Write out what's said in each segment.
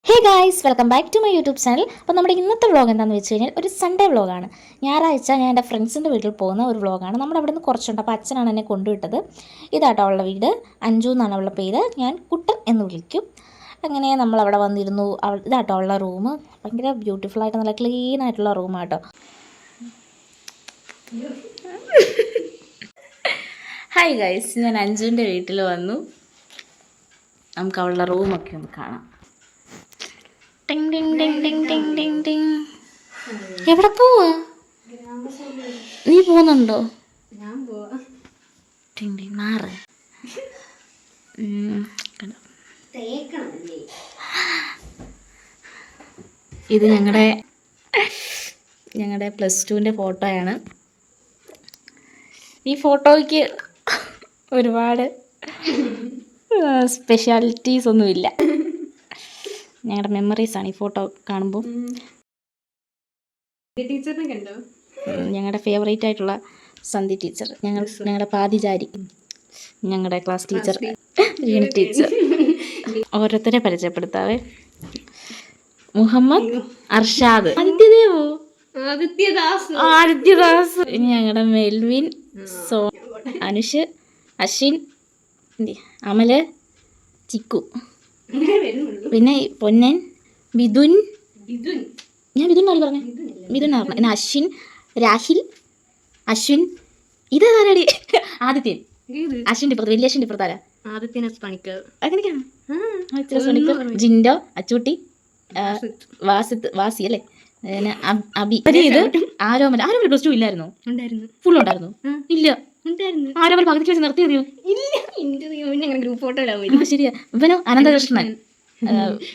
Hey guys, welcome back to my YouTube channel. അപ്പോൾ നമ്മുടെ ഇന്നത്തെ വ്ളോഗ് എന്താണെന്ന് വെച്ച് കഴിഞ്ഞാൽ ഒരു സൺഡേ വ്ളോഗാണ്. ഞായറാഴ്ച ഞാൻ എൻ്റെ ഫ്രണ്ട്സിൻ്റെ വീട്ടിൽ പോകുന്ന ഒരു വ്ളോഗാണ്. നമ്മുടെ അവിടെ നിന്ന് കുറച്ചുണ്ട്. അപ്പോൾ അച്ഛനാണ് എന്നെ കൊണ്ടുവിട്ടത്. ഇതാട്ടോ അവളുടെ വീട്, അഞ്ജു എന്നാണ് അവളുടെ പേര്. ഞാൻ കുട്ടൻ എന്ന് വിളിക്കും. അങ്ങനെ നമ്മളവിടെ വന്നിരുന്നു. ഇതാട്ടോ അവളുടെ റൂം. ഭയങ്കര ബ്യൂട്ടിഫുള്ളായിട്ട് നല്ല ക്ലീൻ ആയിട്ടുള്ള റൂമാട്ടോ. ഹായ് ഗൈസ്, ഞാൻ അഞ്ജുവിൻ്റെ വീട്ടിൽ വന്നു. നമുക്ക് അവളുടെ റൂമൊക്കെ ഒന്ന് കാണാം. ടിങ് ടിങ് ടിങ് ടിങ് ടിങ് ടിങ് ടിങ്. എവിടെ പോവാ? നീ പോകുന്നുണ്ടോ? ടിങ് ടിങ് മാറ്. ഇത് ഞങ്ങളുടെ +2ൻ്റെ ഫോട്ടോയാണ്. ഈ ഫോട്ടോയ്ക്ക് ഒരുപാട് സ്പെഷ്യാലിറ്റീസ് ഒന്നുമില്ല. ഞങ്ങളുടെ മെമ്മറീസാണ് ഈ ഫോട്ടോ കാണുമ്പോൾ. ഞങ്ങളുടെ ഫേവറേറ്റ് ആയിട്ടുള്ള സന്ധി ടീച്ചർ, ഞങ്ങളുടെ പാതിചാരി, ഞങ്ങളുടെ ക്ലാസ് ടീച്ചർ രീണി ടീച്ചർ. ഓരോരുത്തരെ പരിചയപ്പെടുത്താവേ. മുഹമ്മദ് അർഷാദ്, ആദിത്യദാസ്, ഞങ്ങളുടെ മെൽവിൻ, അനുഷ്, അശ്വിൻ, അമല്, ചിക്കു, പിന്നെ പൊന്നൻ, മിഥുൻ. ഞാൻ മിഥുൻ ആര് പറഞ്ഞു? മിഥുൻ ആയിരുന്നു. പിന്നെ അശ്വിൻ, രാഹിൽ, അശ്വിൻ. ഇത് ആരാടി? ആദിത്യൻ. അശ്വിൻ്റെ ഇപ്പുറത്ത്, വലിയ അശ്വിൻ്റെ ഇപ്പുറത്താരാ? അങ്ങനെയൊക്കെയാണ്. ജിൻഡോ, അച്ചൂട്ടി, വാസി അല്ലേ, അബി. ഇത് ആരോമൽ. +2 ഇല്ലായിരുന്നോ? ഫുൾ ഉണ്ടായിരുന്നു? ഇല്ല, ആരോമൽ പകുതിക്ക് വെച്ച് നിർത്തിയതോ? ശരിയാ. ഇവനോ അനന്തകൃഷ്ണൻ,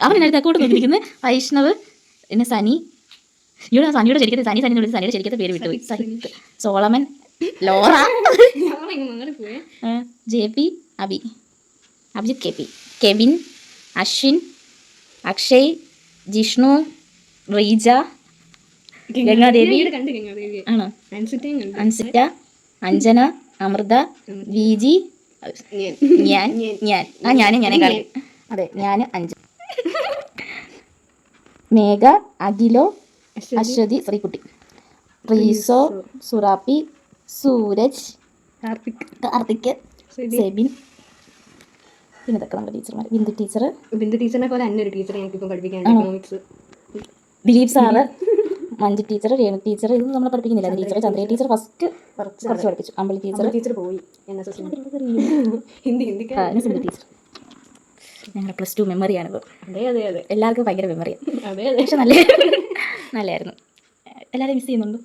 അവനടുത്ത് അക്കൗണ്ട് നോക്കിയിരിക്കുന്നത്. വൈഷ്ണവ്, പിന്നെ സനി. സനിയുടെ ശരിക്കത്തെ സനിയുടെ ശരിക്കത്തെ പേര് വിട്ടുപോയി. Sahith, Solomon, Laura, JP, Abhijith KP, Kevin, Ashwin, Akshay, Jishnu, Reeja, Gangadevi ആണോ, അൻസിറ്റ, അഞ്ജന, അമൃത, വിജി, ഞാനേ കളി. അതെ, ഞാൻ 5. മേഘ, അഖിലോ, അശ്വതി, ശ്രീകുട്ടി, റീസോ, സുറാപ്പി, സൂരജ്, കാർത്തിക്, സെബിൻ. പിന്നെ ഇതൊക്കെ നമ്മുടെ ടീച്ചർമാർ. ബിന്ദു ടീച്ചറിനെ പോലെ അന്നൊരു ടീച്ചർ എനിക്കിപ്പം പഠിപ്പിക്കാൻ. Dileep sir, Manju teacher, Renu teacher. ഇത് നമ്മൾ പഠിപ്പിക്കുന്നില്ല. ടീച്ചർ ചന്ദ്ര ടീച്ചർ ഫസ്റ്റ് കുറച്ച് പഠിപ്പിച്ചു. അമ്പലി ടീച്ചർ പോയി. ഹിന്ദി ടീച്ചർ. ഞങ്ങളുടെ +2 മെമ്മറിയാണിത്. അതെ, എല്ലാവർക്കും ഭയങ്കര മെമ്മറിയാണ്. പക്ഷെ നല്ലതായിരുന്നു. എല്ലാവരും മിസ് ചെയ്യുന്നുണ്ട്,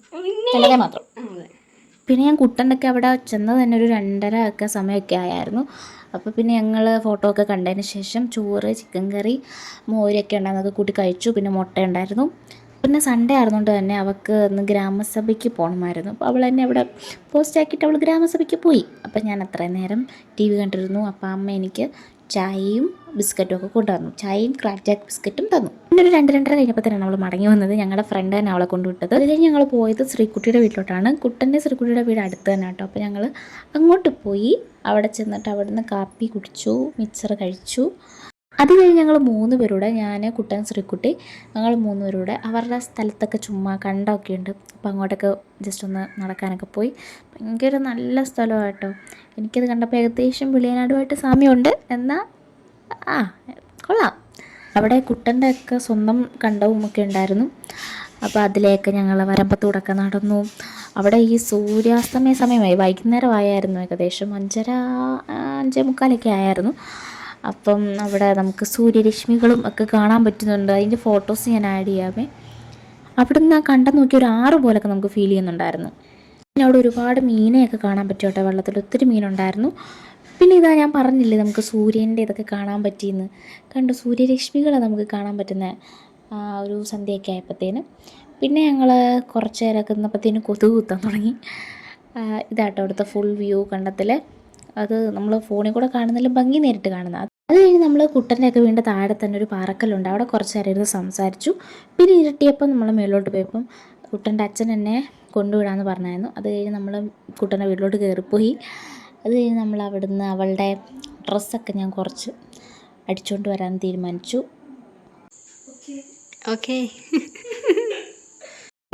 ചിലരെ മാത്രം. പിന്നെ ഞാൻ കുട്ടൻ്റെ അവിടെ ചെന്നത് തന്നെ ഒരു 2:30 ഒക്കെ സമയമൊക്കെ ആയിരുന്നു. അപ്പോൾ പിന്നെ ഞങ്ങൾ ഫോട്ടോ ഒക്കെ കണ്ടതിന് ശേഷം ചോറ്, ചിക്കൻ കറി, മോരൊക്കെ ഉണ്ടായിരുന്നത് കൂട്ടി കഴിച്ചു. പിന്നെ മുട്ട ഉണ്ടായിരുന്നു. പിന്നെ സൺഡേ ആയിരുന്നുകൊണ്ട് തന്നെ അവൾക്ക് ഇന്ന് ഗ്രാമസഭയ്ക്ക് പോകണമായിരുന്നു. അപ്പോൾ അവൾ എന്നെ അവിടെ പോസ്റ്റ് ആക്കിയിട്ട് അവൾ ഗ്രാമസഭയ്ക്ക് പോയി. അപ്പം ഞാൻ അത്രയും നേരം TV കണ്ടിരുന്നു. അപ്പോൾ അമ്മ എനിക്ക് ചായയും ബിസ്ക്കറ്റും ഒക്കെ കൊണ്ടുവന്നു. ചായയും ക്രാക്ക് ജാക്ക് ബിസ്ക്കറ്റും തന്നു. പിന്നെ ഒരു 2-2:30 കഴിഞ്ഞപ്പോൾ തന്നെ അവൾ മടങ്ങി വന്നത്. ഞങ്ങളുടെ ഫ്രണ്ട് തന്നെ അവളെ കൊണ്ടുവിട്ടത്. അത് കഴിഞ്ഞ് ഞങ്ങൾ പോയത് ശ്രീകുട്ടിയുടെ വീട്ടിലോട്ടാണ്. കുട്ടൻ്റെ ശ്രീകുട്ടിയുടെ വീട് അടുത്ത് തന്നെ കേട്ടോ. അപ്പോൾ ഞങ്ങൾ അങ്ങോട്ട് പോയി. അവിടെ ചെന്നിട്ട് അവിടുന്ന് കാപ്പി കുടിച്ചു, മിച്ചർ കഴിച്ചു. അത് കഴിഞ്ഞ് ഞങ്ങൾ 3 പേരൂടെ, ഞാൻ, കുട്ടൻ, ശ്രീക്കുട്ടി, ഞങ്ങൾ 3 പേരൂടെ അവരുടെ സ്ഥലത്തൊക്കെ ചുമ്മാ കണ്ടൊക്കെ ഉണ്ട്. അപ്പോൾ അങ്ങോട്ടൊക്കെ ജസ്റ്റ് ഒന്ന് നടക്കാനൊക്കെ പോയി. ഭയങ്കര നല്ല സ്ഥലമാണ് കേട്ടോ. എനിക്കത് കണ്ടപ്പോൾ ഏകദേശം വിളിയനാടുമായിട്ട് സാമ്യമുണ്ട്. എന്നാൽ കൊള്ളാം. അവിടെ കുട്ടൻ്റെ ഒക്കെ സ്വന്തം കണ്ടവും ഒക്കെ ഉണ്ടായിരുന്നു. അപ്പോൾ അതിലേക്ക് ഞങ്ങൾ വരമ്പത്തൂടൊക്കെ നടന്നു. അവിടെ ഈ സൂര്യാസ്തമയ സമയമായി, വൈകുന്നേരമായിരുന്നു. ഏകദേശം 5:45 ആയിരുന്നു. അപ്പം അവിടെ നമുക്ക് സൂര്യരശ്മികളും ഒക്കെ കാണാൻ പറ്റുന്നുണ്ട്. അതിൻ്റെ ഫോട്ടോസ് ഞാൻ ആഡ് ചെയ്യാമേ. അവിടെ നിന്ന് കണ്ടു നോക്കി ഒരു 6 പോലൊക്കെ നമുക്ക് ഫീൽ ചെയ്യുന്നുണ്ടായിരുന്നു. പിന്നെ അവിടെ ഒരുപാട് മീനെയൊക്കെ കാണാൻ പറ്റും കേട്ടോ. വെള്ളത്തിൽ ഒത്തിരി മീനുണ്ടായിരുന്നു. പിന്നെ ഇതാ ഞാൻ പറഞ്ഞില്ലേ നമുക്ക് സൂര്യൻ്റെ ഇതൊക്കെ കാണാൻ പറ്റിയെന്ന്. കണ്ടു, സൂര്യരശ്മികളെ നമുക്ക് കാണാൻ പറ്റുന്ന ഒരു സന്ധ്യയൊക്കെ ആയപ്പോഴത്തേന്. പിന്നെ ഞങ്ങൾ കുറച്ച് നേരമൊക്കെ നിന്നപ്പോഴത്തേനും കൊതുക് കുത്താൻ തുടങ്ങി. ഇതാട്ടോ അവിടുത്തെ ഫുൾ വ്യൂ കണ്ടത്തിൽ. അത് നമ്മൾ ഫോണിൽ കൂടെ കാണുന്നതിലും ഭംഗി നേരിട്ട് കാണുന്നത്. അത് കഴിഞ്ഞ് നമ്മൾ കുട്ടൻ്റെയൊക്കെ വീണ്ടും താഴെ തന്നെ ഒരു പാറക്കല്ലുണ്ട്. അവിടെ കുറച്ച് നേരം ഇരുന്ന് സംസാരിച്ചു. പിന്നെ ഇരുട്ടിയപ്പം നമ്മൾ മേലോട്ട് പോയപ്പം കുട്ടൻ്റെ അച്ഛൻ എന്നെ കൊണ്ടുവിടാമെന്ന് പറഞ്ഞായിരുന്നു. അത് കഴിഞ്ഞ് നമ്മൾ കുട്ടൻ്റെ വീട്ടിലോട്ട് കയറിപ്പോയി. അത് കഴിഞ്ഞ് നമ്മൾ അവിടുന്ന് അവളുടെ ഡ്രസ്സൊക്കെ ഞാൻ കുറച്ച് അടിച്ചുകൊണ്ട് വരാൻ തീരുമാനിച്ചു. ഓക്കെ.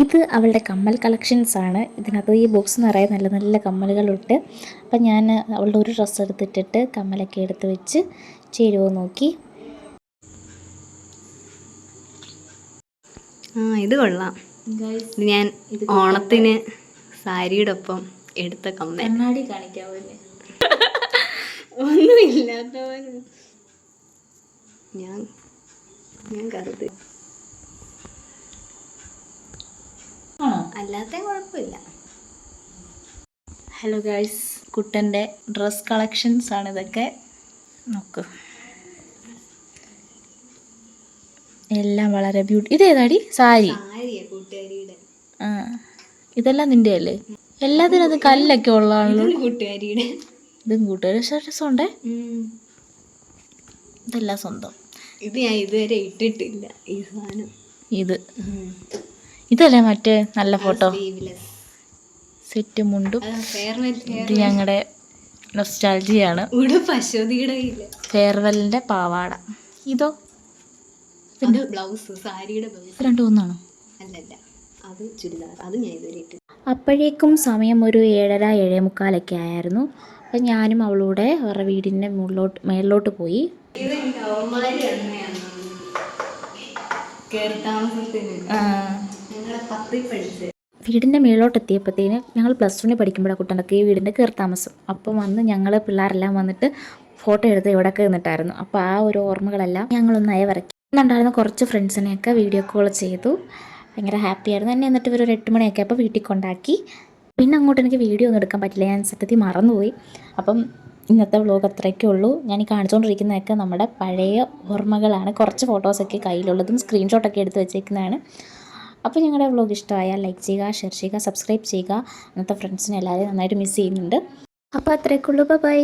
ഇത് അവളുടെ കമ്മൽ കളക്ഷൻസ് ആണ്. ഇതിനകത്ത് ഈ ബോക്സ് നിറയെ നല്ല നല്ല കമ്മലുകളുണ്ട്. അപ്പം ഞാൻ അവളുടെ ഒരു ഡ്രസ്സ് എടുത്തിട്ടിട്ട് കമ്മലൊക്കെ എടുത്ത് വെച്ച് ചേരുവോ നോക്കി. ഇത് കൊള്ളാം. ഞാൻ ഓണത്തിന് സാരിയുടെ ഒപ്പം എടുത്ത കമ്മൽ. കണ്ണാടി കാണിക്കാവോ? ഒന്നുമില്ലാത്ത ഞാൻ കറുത്ത് അല്ലാത്ത കുഴപ്പമില്ല. ഹലോ ഗൈസ്, കുട്ടൻ്റെ ഡ്രസ് കളക്ഷൻസ് ആണ് ഇതൊക്കെ. നോക്ക്, എല്ലാം വളരെ ഇതേതാടി സാരി? കൂട്ടുകാരിയുടെ. ആ, ഇതെല്ലാം നിൻ്റെ അല്ലേ? എല്ലാത്തിനും അത് കല്ലൊക്കെ ഉള്ളതാണല്ലോ. കൂട്ടുകാരിയുടെ. ഇതും കൂട്ടുകാരി രസമുണ്ടേ. ഇതെല്ലാം സ്വന്തം. ഇത് ഞാൻ ഇതുവരെ ഇട്ടിട്ടില്ല ഈ സാധനം. ഇതല്ലേ മറ്റേ നല്ല ഫോട്ടോ? സെറ്റ് മുണ്ടും. ഇത് ഞങ്ങളുടെ നൊസ്റ്റാൾജിയാണ്. ഫെയർവെല്ലിൻ്റെ പാവാട. ഇതോ? ബ്ലൗസ്, സാരിയുടെ ബ്ലൗസ്. രണ്ടും ഒന്നാണോ? അല്ലല്ല, അത് ചുരിദാർ. അത് ഞാൻ ഇതുവരെ ഇട്ടില്ല. അപ്പോഴേക്കും സമയം ഒരു 7:30 7:45 ആയിരുന്നു. അപ്പം ഞാനും അവളൂടെ അവരുടെ വീടിൻ്റെ മേളിലോട്ട് പോയി. വീടിൻ്റെ മേളിലോട്ട് എത്തിയപ്പോഴത്തേന് ഞങ്ങൾ +1 പഠിക്കുമ്പോഴാണ് കുട്ടനൊക്കെ ഈ വീടിൻ്റെ കയറി താമസം. അപ്പം വന്ന് ഞങ്ങൾ പിള്ളേരെല്ലാം വന്നിട്ട് ഫോട്ടോ എടുത്ത് ഇവിടെയൊക്കെ നിന്നിട്ടായിരുന്നു. അപ്പോൾ ആ ഒരു ഓർമ്മകളെല്ലാം ഞങ്ങളൊന്ന് അയവിറക്കുന്നുണ്ടായിരുന്ന. കുറച്ച് ഫ്രണ്ട്സിനെയൊക്കെ വീഡിയോ കോൾ ചെയ്തു. ഭയങ്കര ഹാപ്പി ആയിരുന്നു. എന്നെ എന്നിട്ട് ഒരു 8 മണിയൊക്കെ അപ്പോൾ വീട്ടിൽ കൊണ്ടാക്കി. പിന്നെ അങ്ങോട്ട് എനിക്ക് വീഡിയോ ഒന്നും എടുക്കാൻ പറ്റില്ല, ഞാൻ സത്യത്തിൽ മറന്നുപോയി. അപ്പം ഇന്നത്തെ വ്ലോഗ് അത്രയൊക്കെ ഉള്ളൂ. ഞാൻ ഈ കാണിച്ചുകൊണ്ടിരിക്കുന്നതൊക്കെ നമ്മുടെ പഴയ ഓർമ്മകളാണ്. കുറച്ച് ഫോട്ടോസൊക്കെ കയ്യിലുള്ളതും സ്ക്രീൻഷോട്ടൊക്കെ എടുത്ത് വെച്ചേക്കുന്നതാണ്. അപ്പോൾ ഞങ്ങളുടെ വ്ലോഗ് ഇഷ്ടമായാൽ ലൈക്ക് ചെയ്യുക, ഷെയർ ചെയ്യുക, സബ്സ്ക്രൈബ് ചെയ്യുക. അന്നത്തെ ഫ്രണ്ട്സിനെ എല്ലാവരെയും നന്നായിട്ട് മിസ് ചെയ്യുന്നുണ്ട്. അപ്പോൾ അത്രയൊക്കെ ഉള്ളൂ. ബൈ.